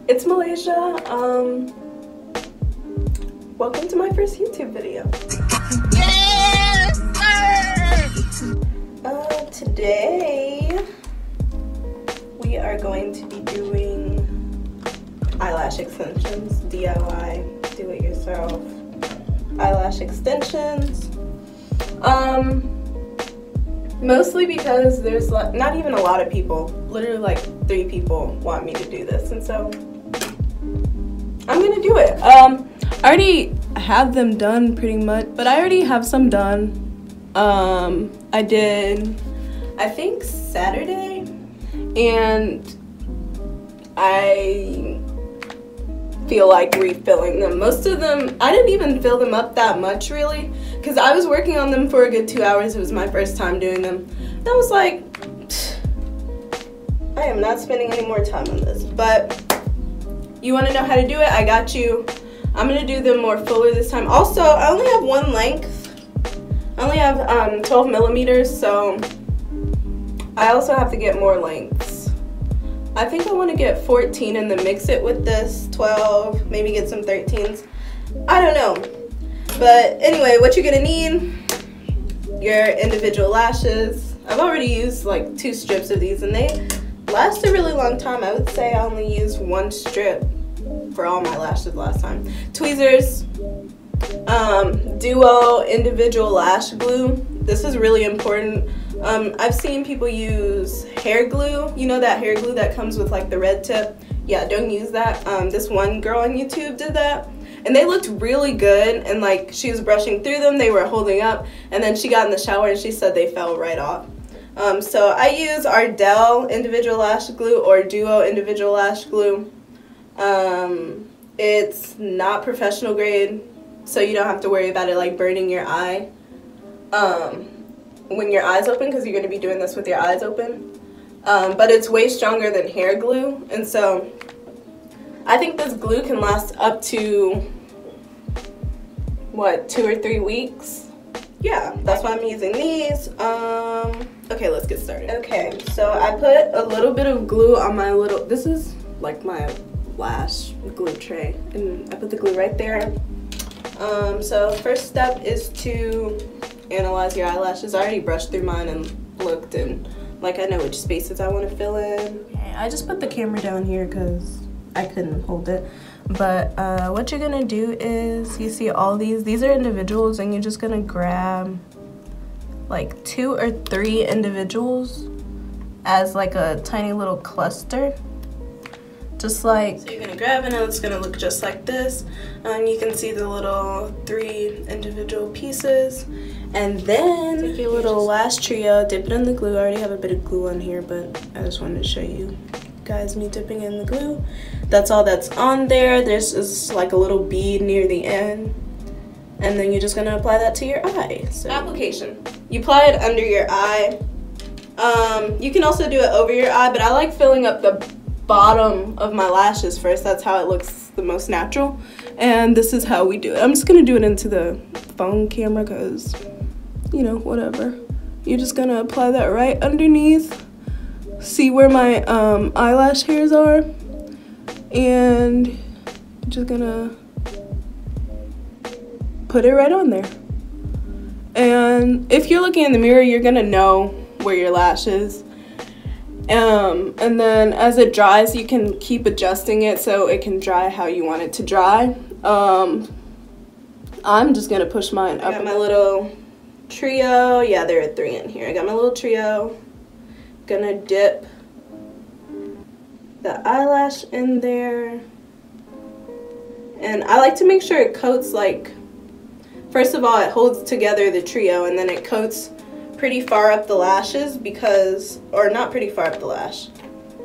It's Malaysia. Welcome to my first YouTube video. Yes, sir! Today we are going to be doing eyelash extensions, DIY, do it yourself eyelash extensions. Mostly because there's not even a lot of people, literally like 3 people want me to do this, and so I'm gonna do it. I already have them done pretty much, but I already have some done. I did, I think Saturday, and I feel like refilling them. Most of them, I didn't even fill them up that much really, because I was working on them for a good 2 hours. It was my first time doing them. And I was like, I am not spending any more time on this. But you want to know how to do it? I got you. I'm going to do them more fuller this time. Also, I only have one length. I only have 12 millimeters, so I also have to get more lengths. I think I want to get 14 and then mix it with this 12, maybe get some 13s. I don't know. But anyway, what you're gonna need, your individual lashes. I've already used like 2 strips of these and they last a really long time. I would say I only used 1 strip for all my lashes last time. Tweezers, Duo individual lash glue. This is really important. I've seen people use hair glue. You know that hair glue that comes with like the red tip? Yeah, don't use that. This one girl on YouTube did that. And they looked really good, and like she was brushing through them, they were holding up, and then she got in the shower and she said they fell right off. So I use Ardell individual lash glue or Duo individual lash glue. It's not professional grade, so you don't have to worry about it like burning your eye when your eyes open, because you're going to be doing this with your eyes open. But it's way stronger than hair glue, and so I think this glue can last up to, what, 2 or 3 weeks? Yeah, that's why I'm using these. Okay, let's get started. Okay, so I put a little bit of glue on my little, this is like my lash glue tray, and I put the glue right there. So first step is to analyze your eyelashes. I already brushed through mine and looked, and like I know which spaces I want to fill in. Okay, I just put the camera down here because I couldn't hold it. But what you're gonna do is, you see all these are individuals, and you're just gonna grab like 2 or 3 individuals as like a tiny little cluster. Just like, so you're gonna grab it and it's gonna look just like this. You can see the little 3 individual pieces. And then take your little lash trio, dip it in the glue. I already have a bit of glue on here, but I just wanted to show you guys me dipping in the glue. That's all that's on there. There's just like a little bead near the end, and then you're just gonna apply that to your eye. So application, you apply it under your eye. You can also do it over your eye, but I like filling up the bottom of my lashes first. That's how it looks the most natural, and this is how we do it. I'm just gonna do it into the phone camera because, you know, whatever. You're just gonna apply that right underneath. See where my eyelash hairs are, and I'm just gonna put it right on there. And if you're looking in the mirror, you're gonna know where your lash is. And then as it dries, you can keep adjusting it so it can dry how you want it to dry. I'm just gonna push mine up. I got my little trio. Yeah, there are 3 in here. I got my little trio. Gonna dip the eyelash in there, and I like to make sure it coats, like, first of all it holds together the trio, and then it coats pretty far up the lashes, because, or not pretty far up the lash,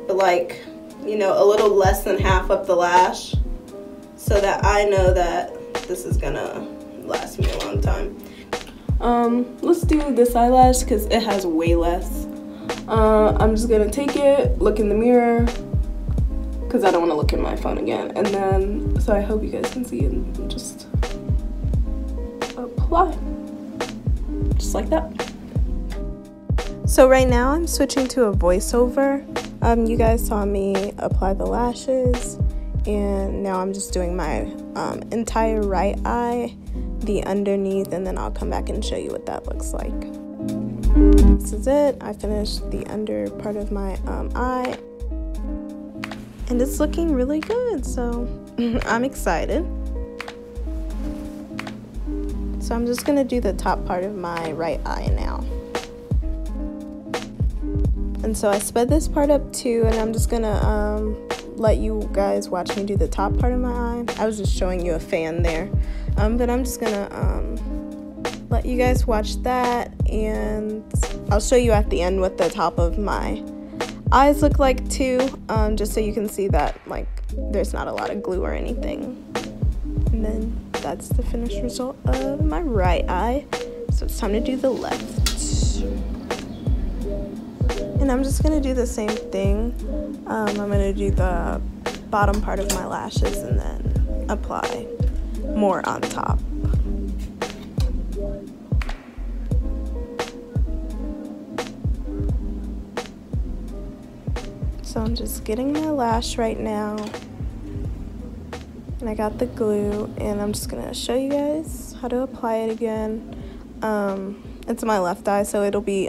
but like, you know, a little less than half up the lash, so that I know that this is gonna last me a long time. Let's do this eyelash because it has way less. I'm just gonna take it, look in the mirror, because I don't want to look in my phone again, and then, so I hope you guys can see, and just apply, just like that. So right now I'm switching to a voiceover. You guys saw me apply the lashes, And now I'm just doing my entire right eye, the underneath, and then I'll come back and show you what that looks like. This is it. I finished the under part of my eye, and it's looking really good, so I'm excited. So I'm just gonna do the top part of my right eye now. And so I sped this part up too, and I'm just gonna let you guys watch me do the top part of my eye. I was just showing you a fan there, but I'm just gonna let you guys watch that, and I'll show you at the end what the top of my eyes look like too, just so you can see that like there's not a lot of glue or anything. And then that's the finished result of my right eye. So it's time to do the left. And I'm just gonna do the same thing. I'm gonna do the bottom part of my lashes and then apply more on top. So I'm just getting my lash right now. And I got the glue, and I'm just gonna show you guys how to apply it again. It's my left eye, so it'll be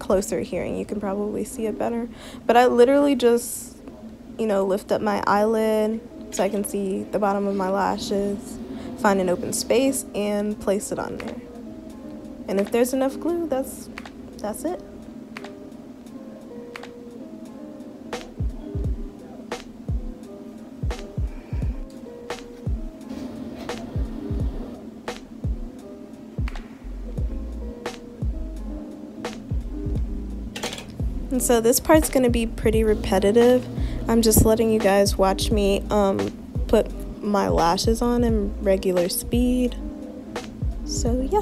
closer here and you can probably see it better. But I literally just, you know, lift up my eyelid so I can see the bottom of my lashes, find an open space, and place it on there. And if there's enough glue, that's it. And so this part's gonna be pretty repetitive. I'm just letting you guys watch me put my lashes on in regular speed. So yeah.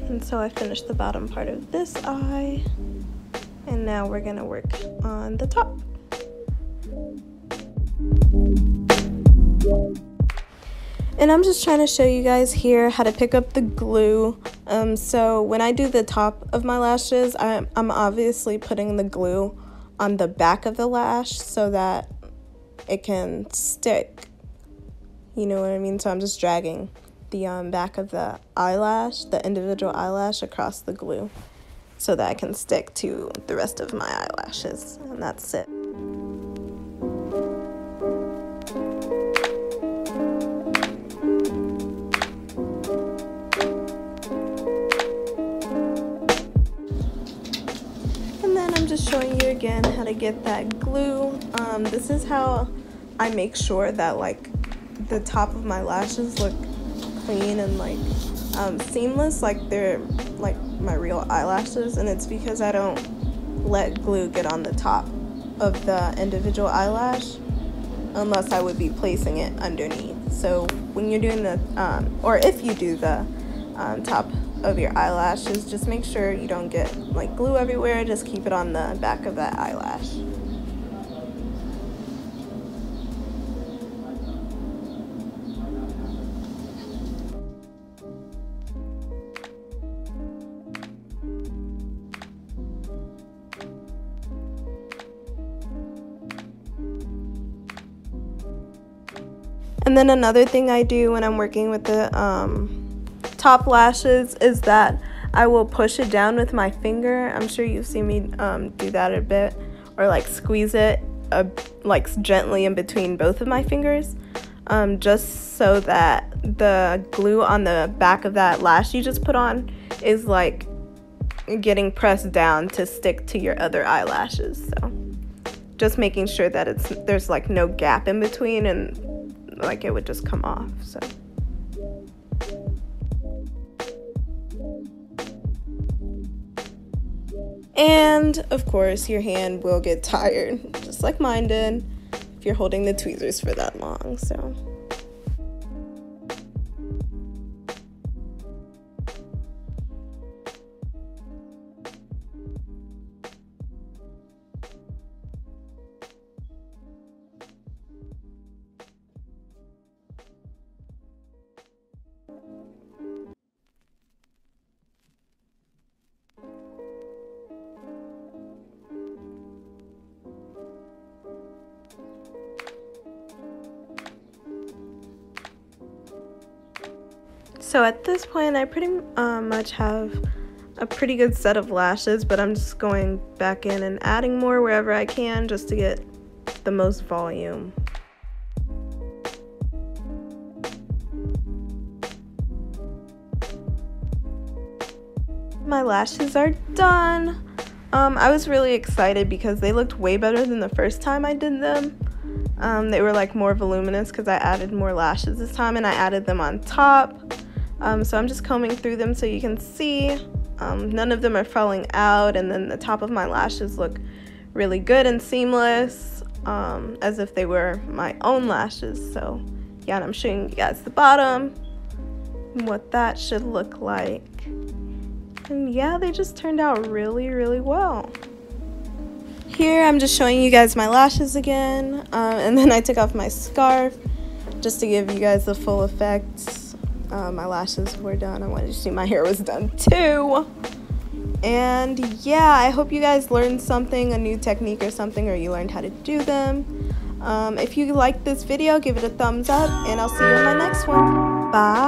And so I finished the bottom part of this eye, and now we're gonna work on the top. And I'm just trying to show you guys here how to pick up the glue. So when I do the top of my lashes, I'm obviously putting the glue on the back of the lash so that it can stick. You know what I mean? So I'm just dragging the back of the eyelash, the individual eyelash, across the glue so that I can stick to the rest of my eyelashes, and that's it. And then I'm just showing you again how to get that glue. This is how I make sure that like the top of my lashes look clean and like seamless, like they're like my real eyelashes, and it's because I don't let glue get on the top of the individual eyelash unless I would be placing it underneath. So when you're doing the or if you do the top of your eyelashes, just make sure you don't get like glue everywhere. Just keep it on the back of that eyelash. And then another thing I do when I'm working with the top lashes is that I will push it down with my finger. I'm sure you've seen me do that a bit. or like squeeze it like gently in between both of my fingers, just so that the glue on the back of that lash you just put on is like getting pressed down to stick to your other eyelashes. So just making sure that there's like no gap in between, and like it would just come off. So and of course your hand will get tired, just like mine did, if you're holding the tweezers for that long. So at this point, I pretty much have a pretty good set of lashes, but I'm just going back in and adding more wherever I can just to get the most volume. My lashes are done. I was really excited because they looked way better than the first time I did them. They were like more voluminous because I added more lashes this time, and I added them on top. So I'm just combing through them so you can see. None of them are falling out, and then the top of my lashes look really good and seamless, as if they were my own lashes. So yeah, and I'm showing you guys the bottom and what that should look like. And yeah, they just turned out really, really well. Here I'm just showing you guys my lashes again, and then I took off my scarf just to give you guys the full effect. My lashes were done. I wanted you to see my hair was done too. And yeah, I hope you guys learned something, a new technique or something, or you learned how to do them. If you liked this video, give it a thumbs up, and I'll see you in my next one. Bye.